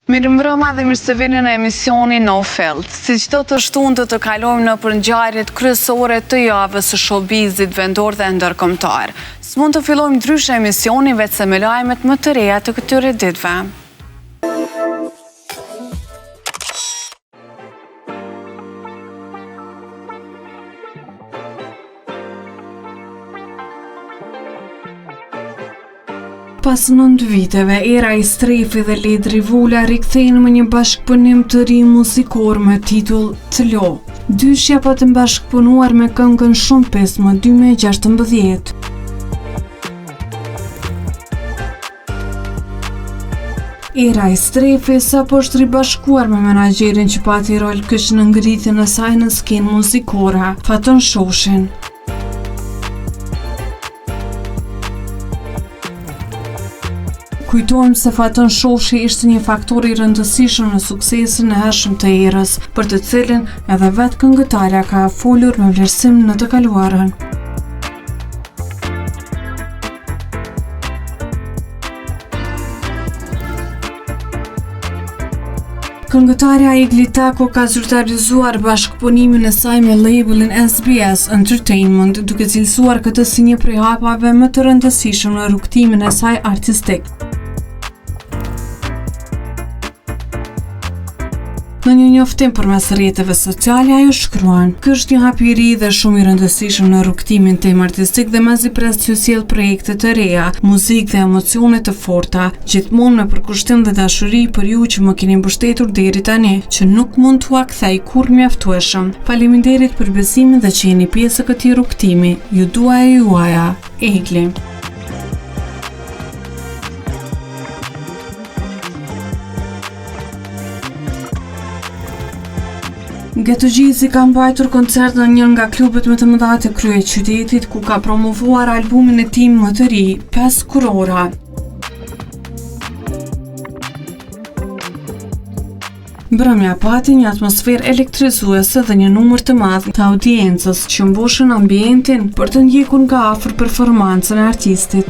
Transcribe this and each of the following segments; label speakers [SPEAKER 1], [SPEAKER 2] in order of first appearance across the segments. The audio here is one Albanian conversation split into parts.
[SPEAKER 1] Mirëmbrëma dhe mirë se vini në emisionin No Filter. Si çdo të shtunë të kalojmë në ngjarjet kryesore të javës së showbizit vendor dhe ndërkombëtar. S'mund të fillojmë ndryshe emisionin vetëm me lajmet më të reja të këtyre ditëve. Pas 9 viteve, Era i Strefi dhe Ledri Vula rikthehen me një bashkëpunim të ri muzikor me titull Të Lo. Dyshja pa të bashkëpunuar me këngën Shumë Pes më 2016. Era i Strefi sapo është ribashkuar me menaxherin që pati rol kyç në ngritjen e saj në skenë muzikore, Faton Shoshin. Kujtojmë se Faton Shoshi ishte një faktor i rëndësishëm në suksesin e hershëm të Erës, për të cilin edhe vetë këngëtarja ka folur me vlerësim në të kaluarën. Këngëtarja Igli Tako ka zyrtarizuar bashkëpunimin e saj me labelin SBS Entertainment, duke cilësuar këtë si një prej hapave më të rëndësishëm në rrugtimin e saj artistik. Në një njoftim përmes rrjeteve sociale ajo shkruan: "Ky është një hap i ri dhe shumë i rëndësishëm në rrugtimin tim artistik dhe masi pres që sjell projekte të reja, muzikë dhe emocione të forta, gjithmonë me përkushtim dhe dashuri për ju që më keni mbështetur deri tani, që nuk mund t'ua kthej kurrë mjaftueshëm. Faleminderit për besimin dhe që jeni pjesë e këtij rrugtimi. Ju dua e juaja, Egli." Ghetto Gjeezy ka mbajtur koncert në një nga klubet më të mëdha të kryeqytetit, ku ka promovuar albumin e tij më të ri, 5 kurora. Mbrëmja pati një atmosferë elektrizuese dhe një numër të madh të audiencës që mbushën ambientin për të ndjekur nga afër performancën e artistit.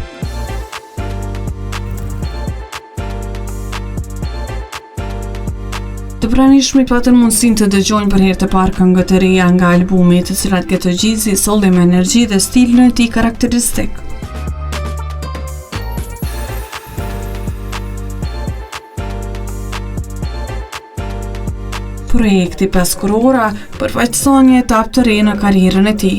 [SPEAKER 1] Të pranishmit patën mundësinë të dëgjojnë për herë të parë këngët e reja nga albumi, të cilat Ghetto Gjeezy solli me energji dhe stilin e tij karakteristik. Projekti 5 kurora përfaqëson një etapë të re në karrierën e tij.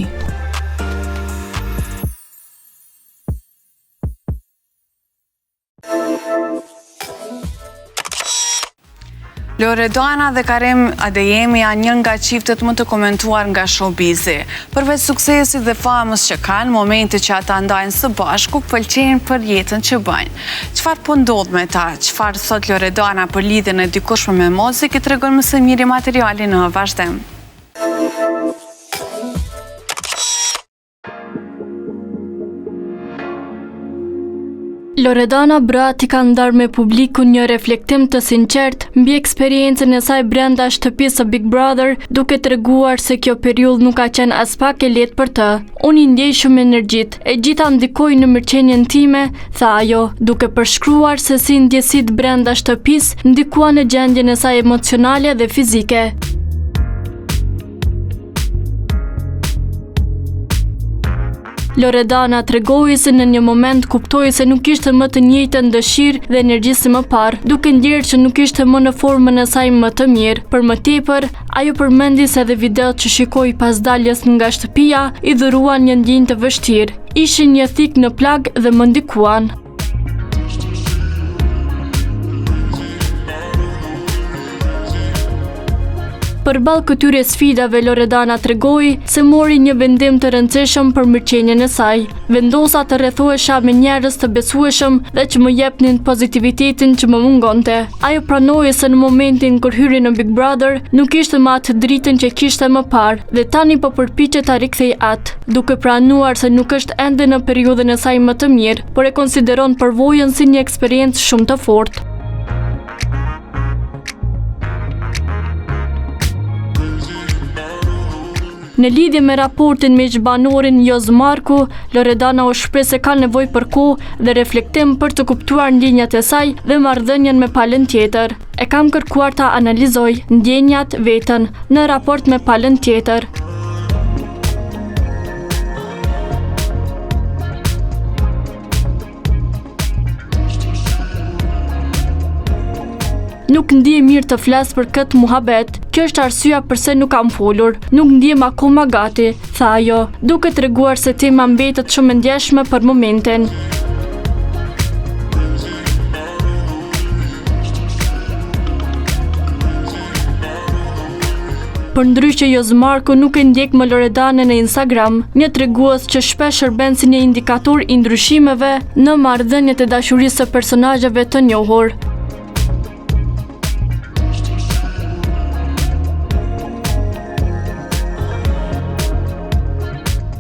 [SPEAKER 1] Loredana dhe Karim Adeyemi janë një nga çiftet më të komentuar nga showbizi. Përveç suksesit dhe famës që kanë, momente që ata ndajnë së bashku pëlqejnë për jetën që bëjnë. Çfarë po ndodh me ta? Çfarë thot Loredana për lidhjen e dikush me muzikë, tregon më së miri materiali në vazhdim.
[SPEAKER 2] Loredana Brati ka ndarë me publikun një reflektim të sinqert mbi eksperiencën e saj brenda shtëpisë së Big Brother, duke treguar se kjo periudhë nuk ka qenë as pak e lehtë për të. "Unë i ndjej shumë energjit, e gjitha ndikojnë në mirëqenien time", tha ajo, duke përshkruar se si ndjesitë brenda shtëpisë ndikuan në gjendjen e saj emocionale dhe fizike. Loredana tregoi se në një moment kuptoi se nuk ishte më të njëjtën dëshirë dhe energji si më parë, duke ndjerë që nuk ishte më në formën e saj më të mirë. Për më tepër, ajo përmendi se edhe videot që shikoi pas daljes nga shtëpia i dhuruan një ndjenjë të vështirë. Ishin një thik në plag dhe më ndikuan. Përballë këtyre sfidave, Loredana tregoi se mori një vendim të rëndësishëm për mirëqenien e saj. "Vendosa të rrethohesha me njerëz të besueshëm dhe që më jepnin pozitivitetin që më mungonte." Ajo pranoi se në momentin kur hyri në Big Brother nuk ishte më atë dritën që kishte më parë dhe tani po përpiqet ta rikthej atë, duke pranuar se nuk është ende në periudhën e saj më të mirë, por e konsideron përvojën si një eksperiencë shumë të fortë. Në lidhje me raportin me ish-banorin Joz Marku, Loredana u shpreh se ka nevojë për kohë dhe reflektim për të kuptuar ndjenjat e saj dhe marrëdhënien me palën tjetër. E kam kërkuar ta analizoj ndjenjat vetën në raport me palën tjetër. Nuk ndihem mirë të flas për këtë muhabet. Kjo është arsyeja pse nuk kam folur. Nuk ndihem akoma gati, tha ajo, duke treguar se tema mbetet shumë e ndjeshme për momentin. Përndryshe Joz Marku nuk e ndjek më Loredanën në Instagram, një tregues që shpesh shërben si një indikator i ndryshimeve në marrëdhëniet e dashurisë së personazheve të njohur.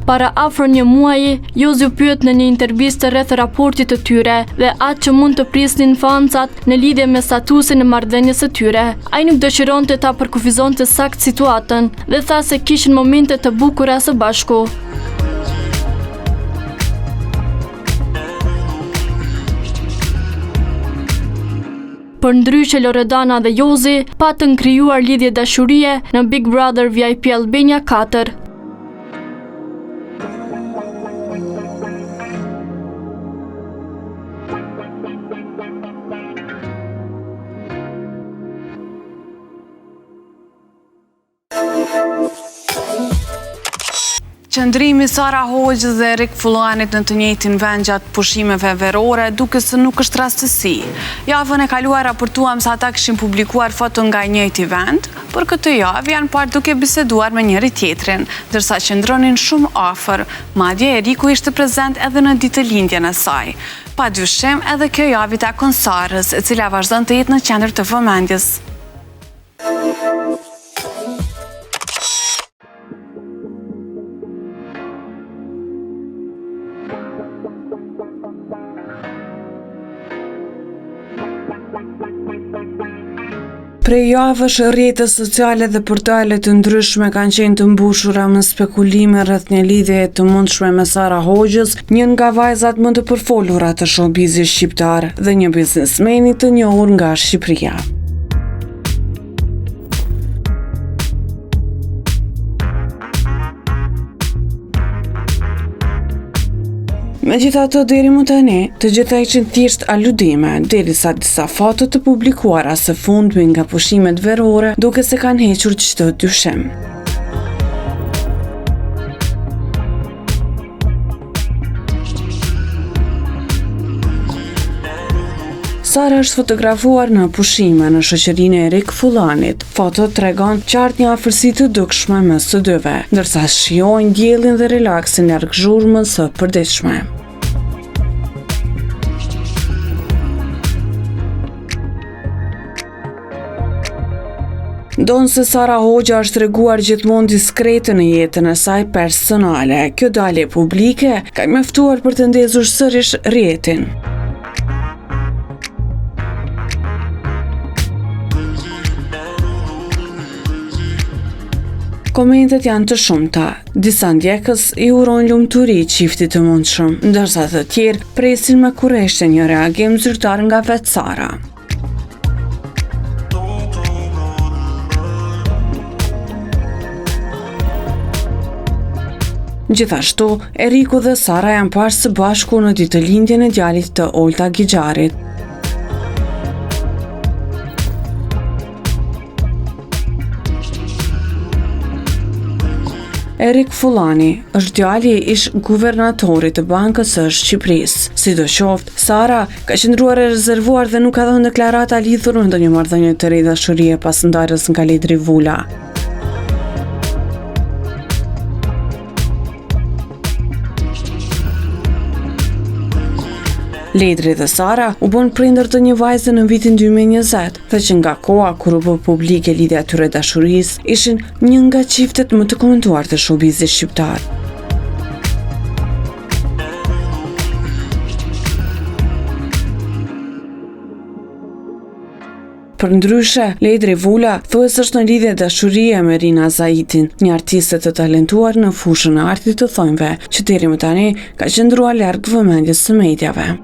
[SPEAKER 2] Para afër një muaji, Jozi u pyet në një intervistë rreth raportit të tyre dhe atë që mund të prisnin fancat në lidhje me statusin e marrëdhënies së tyre. Ai nuk dëshironte ta përkufizonte sakt situatën dhe tha se kishin momente të bukura së bashku. Përndryshe Loredana dhe Jozi patën krijuar lidhje dashurie në Big Brother VIP Albania 4.
[SPEAKER 1] Qëndrimi Sara Hoxhës dhe Erik Fullanit në të njëjtin vend gjatë pushimeve verore duke se nuk është rastësi. Javën e kaluar raportuam se ata kishin publikuar foto nga i njëjti vend, por këtë javë janë parë duke biseduar me njëri tjetrin, ndërsa qëndronin shumë afër. Madje Eriku ishte prezent edhe në ditëlindjen e saj. Padyshim edhe kjo javë takon Sarës, e cila vazhdon të jetë në qendër të vëmendjes. Prej javësh rrjetet sociale dhe portale të ndryshme kanë qenë të mbushura me spekulime rreth një lidhjeje të mundshme me Sara Hoxhës, një nga vajzat më të përfolura të showbizit shqiptar dhe një biznesmeni të njohur nga Shqipëria. Megjithatë, deri më tani, të gjitha ishin thjesht aludime, derisa disa foto të publikuara së fundmi nga pushimet verore duke se kanë hequr çdo dyshim. Sara është fotografuar në pushime në shoqërinë e Erik Fullanit. Foto tregon qartë një afërsi të dukshme mes së dyve, ndërsa shijojnë diellin dhe relaksin larg zhurmës së përditshme. Ndonë se Sara Hoxha është treguar gjithmonë diskrete në jetën e saj personale, kjo dalje publike ka mjaftuar për të ndezur sërish rrjetin. Komentet janë të shumta. Disa ndjekës i urojnë lumturi çiftit të mundshëm, ndërsa të tjerë presin me kurreshtë një reagim zyrtar nga vetë Sara. Gjithashtu, Eriku dhe Sara janë parë së bashku në ditëlindjen e djalit të Olta Gixharit. Erik Fullani është djali i ish guvernatorit të Bankës së Shqipërisë. Sidoqoftë, Sara ka qëndruar e rezervuar dhe nuk ka dhënë deklarata lidhur me ndonjë marrëdhënie të re dashurie pas ndarjes nga Ledri Vula. Ledri dhe Sara u bën prindër të një vajze në vitin 2020, dhe që nga koha kur u bë publike lidhja e tyre dashurisë, ishin një nga çiftet më të komentuar të showbizit shqiptar. Përndryshe, Ledri Vula thuhet se është në lidhje dashurie me Rina Zaitin, një artiste të talentuar në fushën e artit të thonjve, që deri më tani ka qëndruar larg vëmendjes së mediave.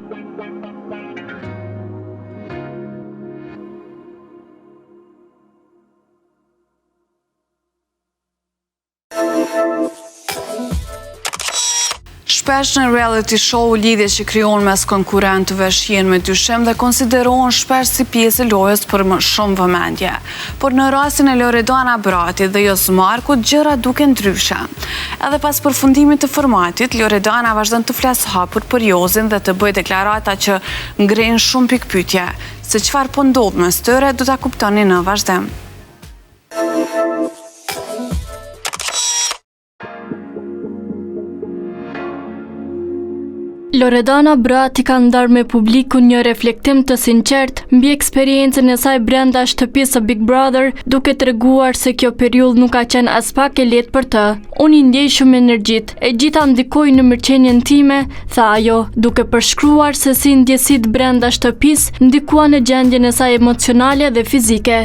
[SPEAKER 1] Shpesh në reality show lidhje që krijon mes konkurrentëve shihen me dyshim dhe konsiderohen shpesh si pjesë e lojës për më shumë vëmendje. Por në rastin e Loredana Bratit dhe Jos Markut gjërat duken ndryshe. Edhe pas përfundimit të formatit, Loredana vazhdon të flasë hapur për Josin dhe të bëjë deklarata që ngrenë shumë pikpyetje. Se çfarë po ndodh mes tyre do ta kuptoni në vazhdim.
[SPEAKER 2] Loredana Brati ka ndarë me publikun një reflektim të sinqert mbi eksperiencën e saj brenda shtëpisë së Big Brother, duke treguar se kjo periudhë nuk ka qenë as pak e lehtë për të. Unë i ndjej shumë energjit, e gjitha ndikoi në mirëqenien time, tha ajo, duke përshkruar se si ndjesitë brenda shtëpisë ndikuan në gjendjen e saj emocionale dhe fizike.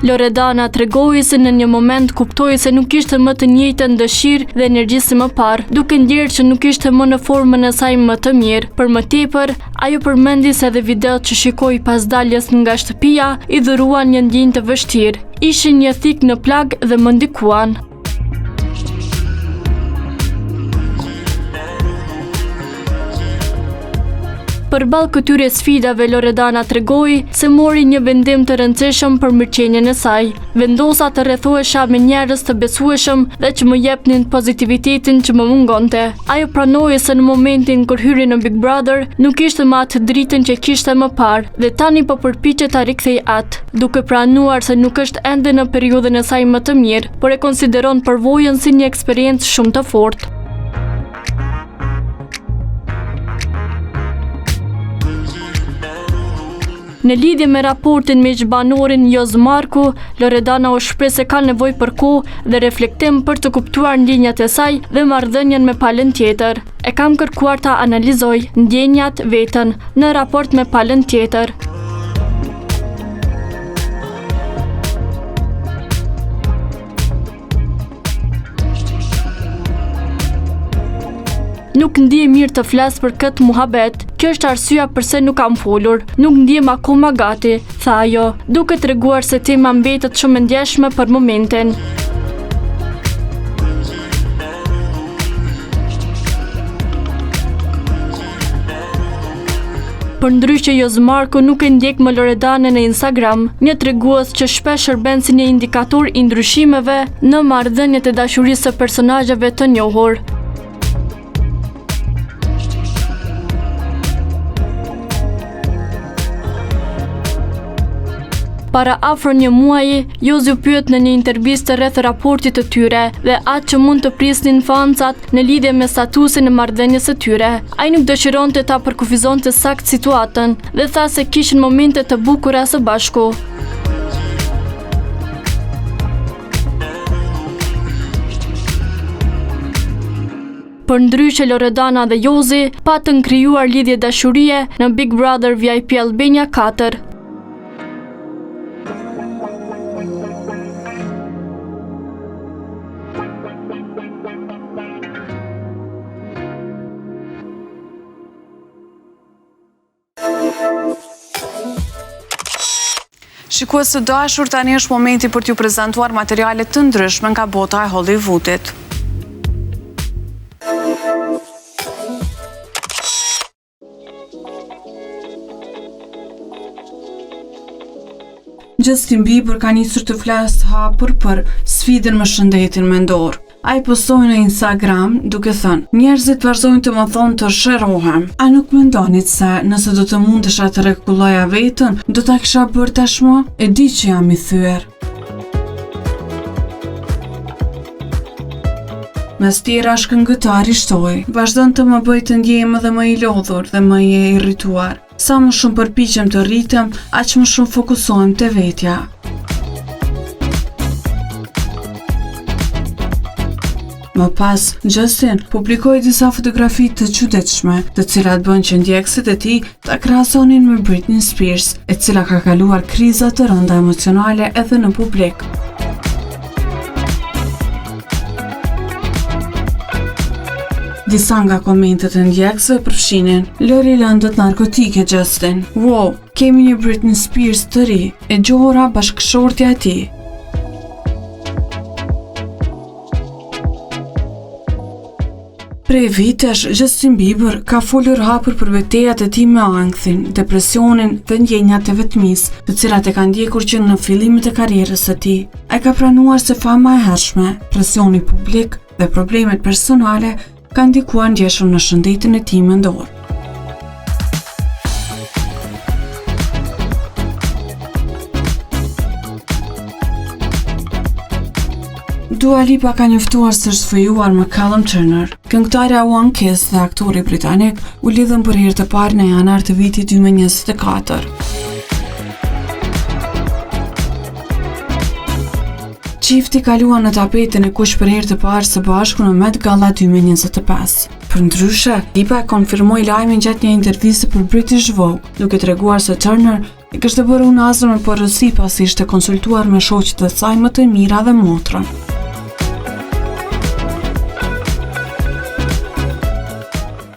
[SPEAKER 2] Loredana tregoi se në një moment kuptoi se nuk ishte më të njëjtën dëshirë dhe energji si më parë, duke ndjerë që nuk ishte më në formën e saj më të mirë. Për më tepër, ajo përmendi se edhe videot që shikoi pas daljes nga shtëpia i dhuruan një ndjenjë të vështirë. Ishin një thik në plag dhe më ndikuan. Përballë këtyre sfidave, Loredana tregoi se mori një vendim të rëndësishëm për mirëqenien e saj. Vendosa të rrethohesha me njerëz të besueshëm dhe që më jepnin pozitivitetin që më mungonte. Ajo pranoi se në momentin kur hyri në Big Brother nuk ishte më atë dritën që kishte më parë dhe tani po përpiqet ta rikthejë atë, duke pranuar se nuk është ende në periudhën e saj më të mirë, por e konsideron përvojën si një eksperiencë shumë të fortë. Në lidhje me raportin me ish-banorin Jos Marku, Loredana u shpreh se ka nevojë për kohë dhe reflektim për të kuptuar ndjenjat e saj dhe marrëdhënien me palën tjetër. E kam kërkuar ta analizoj ndjenjat veten në raport me palën tjetër. Nuk ndije mirë të flas për këtë muhabet. Kjo është arsyeja pse nuk kam folur. Nuk ndihem akoma gati, tha ajo, duke treguar se tema mbetet shumë e ndjeshme për momentin. Përndryshe, Jos Marku nuk e ndjek më Loredanën në Instagram, një tregues që shpesh shërben si një indikator i ndryshimeve në marrëdhëniet e dashurisë së personazheve të njohur. Para afro një muaji, Josi u pyet në një intervistë rreth raportit të tyre dhe atë që mund të prisnin fancat në lidhje me statusin e marrëdhënies së tyre. Ai nuk dëshironte ta përkufizonte sakt situatën dhe tha se kishin momente të bukura së bashku. Përndryshe, Loredana dhe Josi patën krijuar lidhje dashurie në Big Brother VIP Albania 4.
[SPEAKER 1] Shikues të dashur, tani është momenti për t'ju prezantuar materiale të ndryshme nga bota e Hollywoodit. Justin Bieber ka nisur të flasë hapur për sfidën me shëndetin mendor. Ai postoi në Instagram duke thënë: "Njerëzit vazhdojnë të më thonë të shërohem. A nuk mendonit se nëse do të mundesha të rregulloja veten, do ta kisha bërë tashmë? E di që jam i thyer." Mes tjera shkëngëtari shtoi: "Vazhdon të më bëj të ndjehem edhe më i lodhur dhe më i irrituar. Sa më shumë përpiqem të rritem, aq më shumë fokusohem te vetja." Më pas, Justin publikoi disa fotografi të çuditshme, të cilat bën që ndjekësit e tij ta krahasonin me Britney Spears, e cila ka kaluar kriza të rënda emocionale edhe në publik. Disa nga komentet e ndjekësve përfshinin: "Lëri lëndët narkotike Justin. Wow, kemi një Britney Spears të ri, e gjohura bashkëshortja e tij." Prej vitesh, Justin Bieber ka folur hapur për betejat e tij me ankthin, depresionin dhe ndjenjat e vetmisë, të cilat e kanë ndjekur që në fillimet e karrierës së tij. Ai ka pranuar se fama e hershme, presioni publik dhe problemet personale kanë ndikuar ndjeshëm në shëndetin e tij mendor. Dua Lipa ka njoftuar se është fëjuar me Callum Turner. Këngëtarja One Kiss dhe aktori britanik u lidhën për herë të parë në janar të vitit 2024. Çifti kaluan në tapetin e kuq për herë të parë së bashku në Met Gala 2025. Përndryshe, Lipa konfirmoi lajmin gjatë një interviste për British Vogue, duke treguar se Turner i kishte bërë unazën me porrësi pasi ishte konsultuar me shoqet e saj më të mira dhe motrën.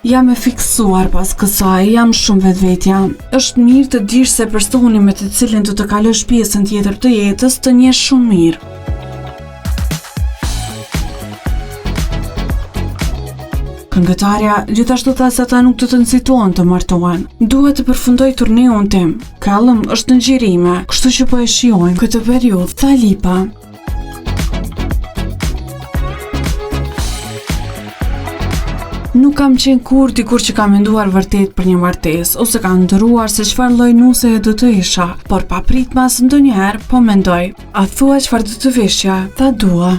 [SPEAKER 1] Jam e fiksuar pas kësaj, jam shumë vetvetja. Është mirë të dish se personi me të cilin do të kalosh pjesën tjetër të jetës të njeh shumë mirë. Këngëtarja gjithashtu tha se ata nuk do të nxitohen të martohen. Duhet të përfundoj turneun tim. Callum është në xhirime, kështu që po e shijojmë këtë periudhë, tha Lipa. Nuk kam qenë kur dikur që kam menduar vërtet për një martesë, ose kam ndëruar se çfarë lloj nuseje do të isha, por pa pritmas ndonjëherë po mendoj, a thua çfarë do të veshja, tha dua.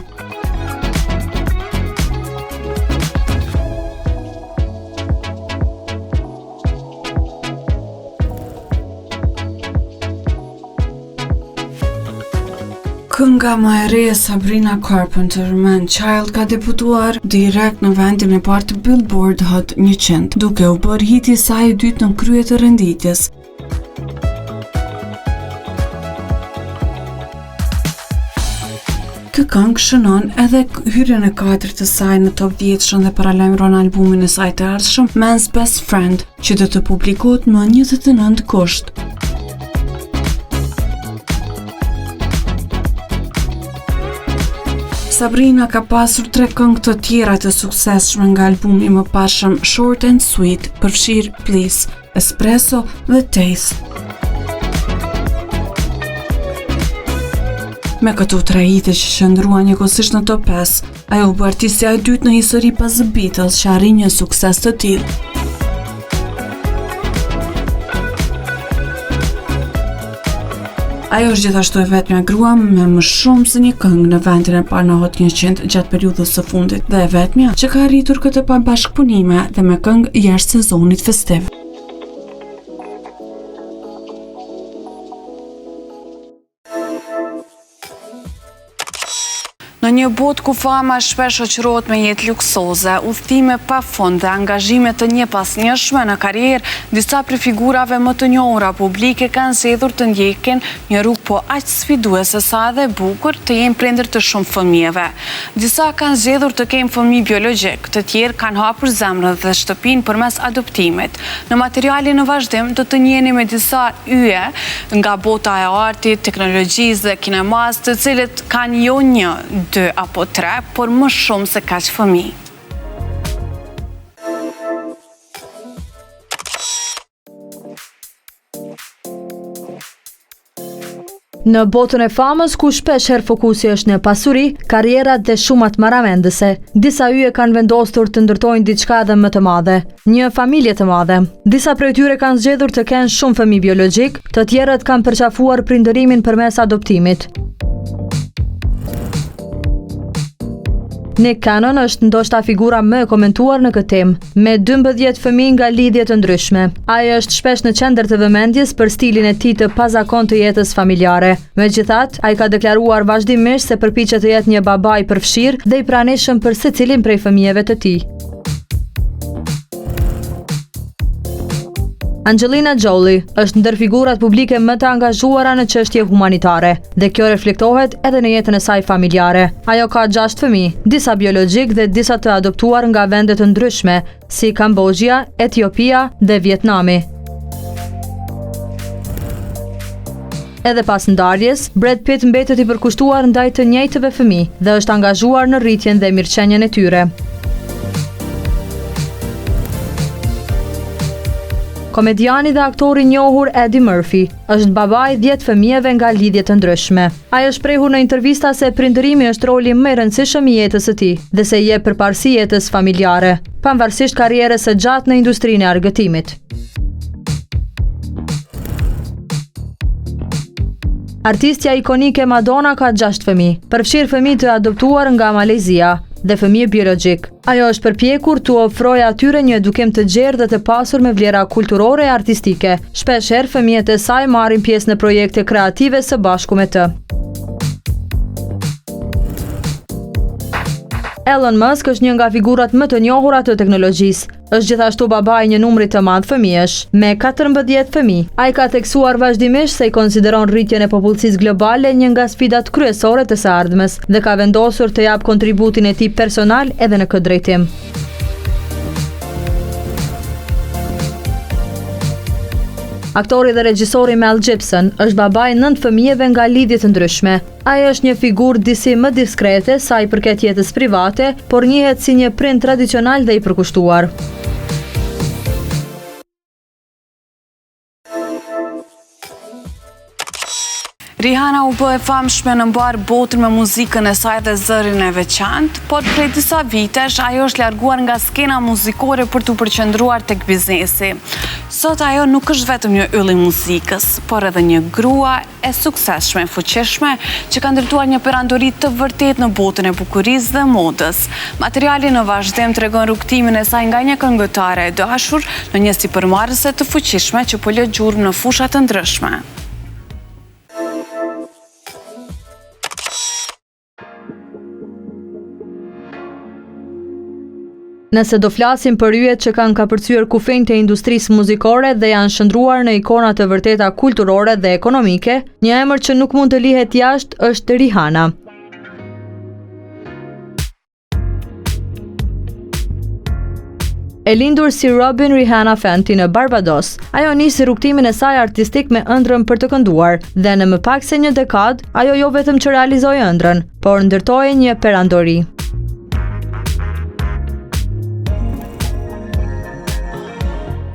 [SPEAKER 1] Kënga më e re e Sabrina Carpenter, Man Child, ka debutuar direkt në vendin e parë të Billboard Hot 100, duke u bërë hiti i saj i dytë në krye të renditjes. Kjo këngë shënon edhe hyrjen e 4 të saj në top 10 dhe paralajmëron albumin e saj të ardhshëm Man's Best Friend, që do të publikohet më 29 gusht. Sabrina ka pasur 3 këngë të tjera të suksesshme nga albumi më parshëm Short and Sweet, përfshir Please, Espresso dhe Taste. Me këto 3 hite që qëndruan njëkohësisht në top 5, ajo u bë artistja e dytë në histori pas The Beatles që arri një sukses të tillë. Ajo është gjithashtu e vetmja grua me më shumë se një këngë në vendin e parë në Hot 100 gjatë periudhës së fundit dhe e vetmja që ka arritur këtë pa bashkëpunime dhe me këngë jashtë sezonit festiv. Në një botë ku fama shpesh shoqërohet me jetë luksoze, udhëtime pafund dhe angazhime të njëpasnjëshme në karrierë, disa prej figurave më të njohura publike kanë zgjedhur të ndjekin një rrugë po aq sfiduese sa edhe e bukur, të jenë prindër të shumë fëmijëve. Disa kanë zgjedhur të kenë fëmijë biologjik, të tjerë kanë hapur zemrën dhe shtëpinë përmes adoptimit. Në materialin në vazhdim do të njiheni me disa yje nga bota e artit, teknologjisë dhe kinemas, të cilët kanë jo 1, 2 apo 3, por më shumë se kaq fëmijë.
[SPEAKER 3] Në botën e famës, ku shpesh herë fokusi është në pasuri, karrierat dhe shumat marramendëse, disa yje kanë vendosur të ndërtojnë diçka edhe më të madhe, një familje të madhe. Disa prej tyre kanë zgjedhur të kenë shumë fëmijë biologjik, të tjerët kanë përqafuar prindërimin përmes adoptimit. Nick Cannon është ndoshta figura më e komentuar në këtë temë, me 12 fëmijë nga lidhje të ndryshme. Ai është shpesh në qendër të vëmendjes për stilin e tij të pazakon të jetës familjare. Megjithatë, ai ka deklaruar vazhdimisht se përpiqet të jetë një baba i përfshirë dhe i pranishëm për secilin prej fëmijëve të tij. Angelina Jolie është ndër figurat publike më të angazhuara në çështje humanitare, dhe kjo reflektohet edhe në jetën e saj familjare. Ajo ka 6 fëmijë, disa biologjik dhe disa të adoptuar nga vende të ndryshme, si Kambodja, Etiopia dhe Vietnami. Edhe pas ndarjes, Brad Pitt mbetet i përkushtuar ndaj të njëjtëve fëmijë dhe është angazhuar në rritjen dhe mirëqenien e tyre. Komediani dhe aktori i njohur Eddie Murphy është baba i 10 fëmijëve nga lidhje të ndryshme. Ai është shprehur në intervista se prindërimi është roli më i rëndësishëm i jetës së tij dhe se i jep përparësi jetës familjare, pavarësisht karrierës së gjatë në industrinë e argëtimit. Artistja ikonike Madonna ka 6 fëmijë, përfshirë fëmijë të adoptuar nga Malezia dhe fëmijë biologjik. Ajo është përpjekur të ofrojë atyre një edukim të gjerë dhe të pasur me vlera kulturore e artistike. Shpeshherë fëmijët e saj marrin pjesë në projekte kreative së bashku me të. Elon Musk është një nga figurat më të njohura të teknologjisë. Është gjithashtu baba i një numri të madh fëmijësh, me 14 fëmijë. Ai ka theksuar vazhdimisht se i konsideron rritjen e popullsisë globale një nga sfidat kryesore të së ardhmes dhe ka vendosur të jap kontributin e tij personal edhe në këtë drejtim. Aktori dhe regjisori Mel Gibson është baba i 9 fëmijëve nga lidhje të ndryshme. Ai është një figurë disi më diskrete sa i përket jetës private, por njihet si një prind tradicional dhe i përkushtuar.
[SPEAKER 1] Rihanna u bë e famshme në mbar botën me muzikën e saj dhe zërin e veçantë, por prej disa vitesh ajo është larguar nga skena muzikore për të përqendruar tek biznesi. Sot ajo nuk është vetëm një yll i muzikës, por edhe një grua e suksesshme, fuqishme, që ka ndërtuar një perandori të vërtet në botën e bukurisë dhe modës. Materiali në vazhdim tregon rrugtimin e saj nga një këngëtare e dashur në një sipërmarrëse të fuqishme që po lë gjurmë në fusha të ndryshme.
[SPEAKER 3] Nëse do flasim për yjet që kanë kapërcyer kufijtë e industrisë muzikore dhe janë shndruar në ikona të vërteta kulturore dhe ekonomike, një emër që nuk mund të lihet jashtë është Rihanna. E lindur si Robin Rihanna Fenty në Barbados, ajo nisi rrugtimin e saj artistik me ëndrrën për të kënduar, dhe në më pak se një dekadë, ajo jo vetëm që realizoi ëndrrën, por ndërtoi një perandori.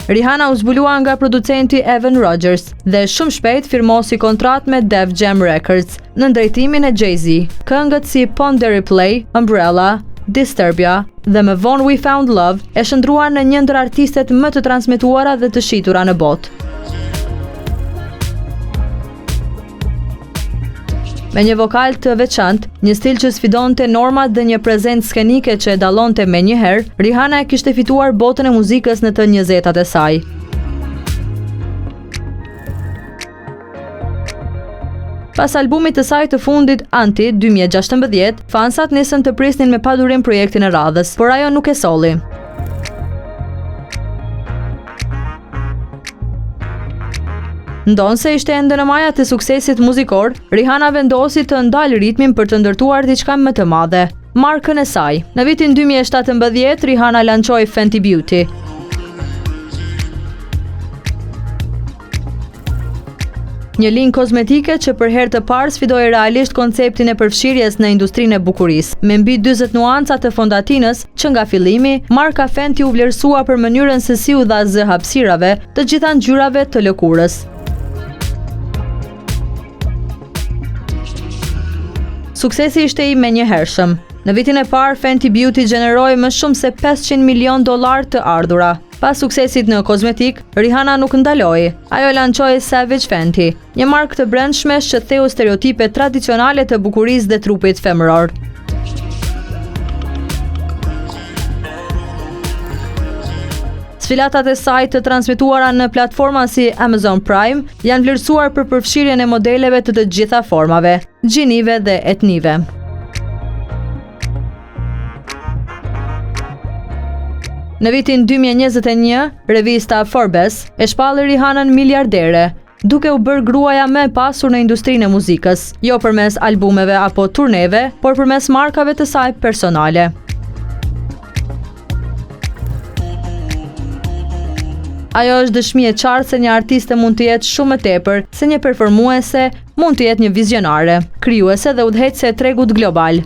[SPEAKER 3] Rihanna u zbulua nga producenti Evan Rogers dhe shumë shpejt firmosi kontratë me Def Jam Records në drejtimin e Jay-Z. Këngët si Pon the Replay, Umbrella, Disturbia dhe më vonë We Found Love e shndruan në një ndër artistet më të transmetuara dhe të shitura në botë. Me një vokal të veçantë, një stil që sfidonte normat dhe një prezencë skenike që e dallonte menjëherë, Rihanna e kishte fituar botën e muzikës në të 20-tat e saj. Pas albumit të saj të fundit Anti 2016, fansat nisën të prisnin me padurim projektin e radhës, por ajo nuk e solli. Ndonse ishte ende në majat e suksesit muzikor, Rihanna vendosi të ndalë ritmin për të ndërtuar diçka më të madhe, markën e saj. Në vitin 2017, Rihanna lançoi Fenty Beauty. Një linjë kozmetike që për herë të parë sfidoi realisht konceptin e përfshirjes në industrinë e bukurisë. Me mbi 40 nuanca të fondatinës, që nga fillimi, marka Fenty u vlerësua për mënyrën se si u dha zë hapësirave, të gjitha ngjyrave të lëkurës. Suksesi ishte i menjëhershëm. Në vitin e parë, Fenty Beauty gjeneroi më shumë se $500 milion të ardhura. Pas suksesit në kozmetik, Rihanna nuk ndaloi. Ajo lançoi Savage Fenty, një markë të brendshme që theu stereotipe tradicionale të bukurisë dhe trupit femëror. Sfilatat e saj të transmituara në platforma si Amazon Prime janë vlerësuar për përfshirjen e modeleve të gjitha formave, gjinive dhe etnive. Në vitin 2021, revista Forbes e shpalli Rihanën miliardere, duke u bërë gruaja më e pasur në industrinë e muzikës, jo përmes albumeve apo turneve, por përmes markave të saj personale. Ajo është dëshmi e qartë se një artiste mund të jetë shumë më tepër se një performuese, mund të jetë një vizionare, krijuese dhe udhëheqëse e tregut global.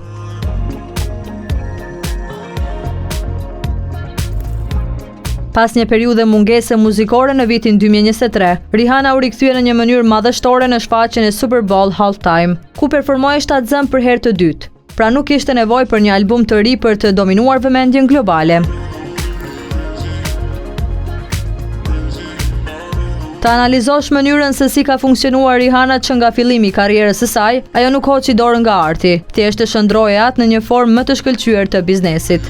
[SPEAKER 3] Pas një periudhe mungese muzikore në vitin 2023, Rihanna u rikthye në një mënyrë madhështore në shfaqjen e Super Bowl Halftime, ku performoi shtatzëm për herë të dytë. Pra nuk kishte nevojë për një album të ri për të dominuar vëmendjen globale. Ta analizosh mënyrën se si ka funksionuar Rihanna që nga fillimi i karrierës së saj, ajo nuk hoqi dorën nga arti, thjesht e shndroi atë në një formë më të shkëlqyer të biznesit.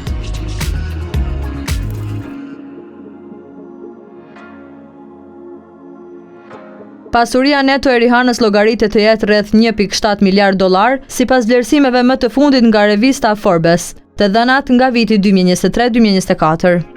[SPEAKER 3] Pasuria neto e Rihanës llogaritet të jetë rreth 1.7 miliard dollar, sipas vlerësimeve më të fundit nga revista Forbes, të dhënat nga viti 2023-2024.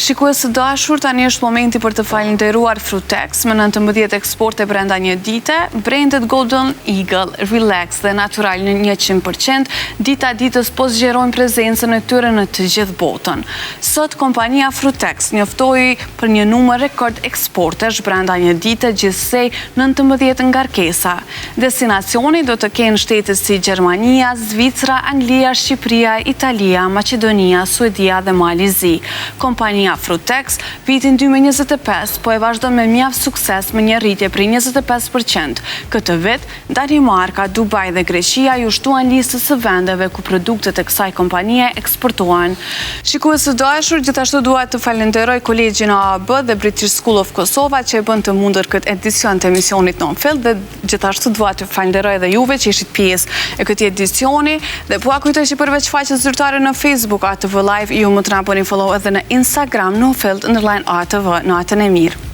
[SPEAKER 1] Shikues të dashur, tani është momenti për të falënderuar Frutex me 19 eksporte brenda një dite, brendet Golden Eagle, Relax dhe Natural në 100%, dita ditës po zgjerojnë prezencën e tyre në të gjithë botën. Sot kompania Frutex njoftoi për një numër rekord eksportesh brenda një dite, gjithsej 19 ngarkesa. Destinacioni do të kenë shtete si Gjermania, Zvicra, Anglia, Shqipëria, Italia, Maqedonia, Suedia dhe Malizi. Kompania Frutex, vitin 2025, po e vazhdon me mjaft sukses me një rritje prej 25%. Këtë vit, Danimarka, Dubai dhe Greqia ju shtuan listës së vendeve ku produktet e kësaj kompanie eksportohen. Shikues të dashur, gjithashtu dua të falenderoj kolegjin AAB dhe British School of Kosova që e bën të mundur këtë edicion të emisionit Non-Filter dhe gjithashtu dua të falenderoj edhe juve që ishit pjesë e këtij edicioni dhe po kujtoj që përveç faqes zyrtare në Facebook ATV Live, ju mund të na bëni follow edhe në Instagram Non-Filter_ATV. Natën e mirë.